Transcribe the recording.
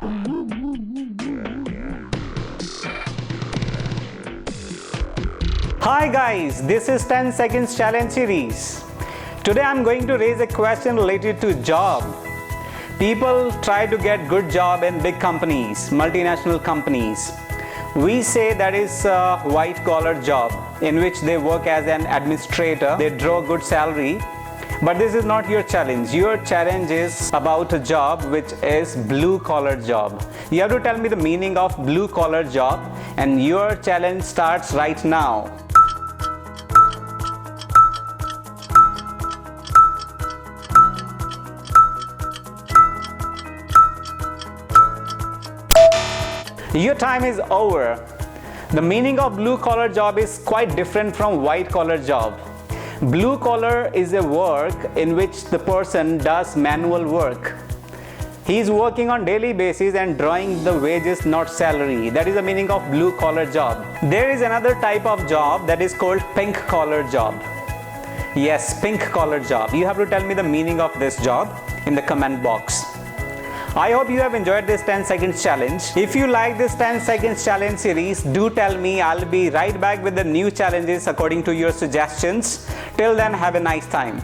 Hi guys, this is 10 seconds challenge series. Today I'm going to raise a question related to job. People try to get good job in big companies, multinational companies. We say that is a white collar job in which they work as an administrator, they draw good salary. But this is not your challenge. Your challenge is about a job which is blue collar job. You have to tell me the meaning of blue collar job, and your challenge starts right now. Your time is over. The meaning of blue collar job is quite different from white collar job. Blue collar is a work in which the person does manual work. He is working on daily basis and drawing the wages, not salary. That is the meaning of blue collar job. There is another type of job that is called pink collar job. Yes, pink collar job. You have to tell me the meaning of this job in the comment box. I hope you have enjoyed this 10 seconds challenge. If you like this 10 seconds challenge series, do tell me. I'll be right back with the new challenges according to your suggestions. Till then, have a nice time.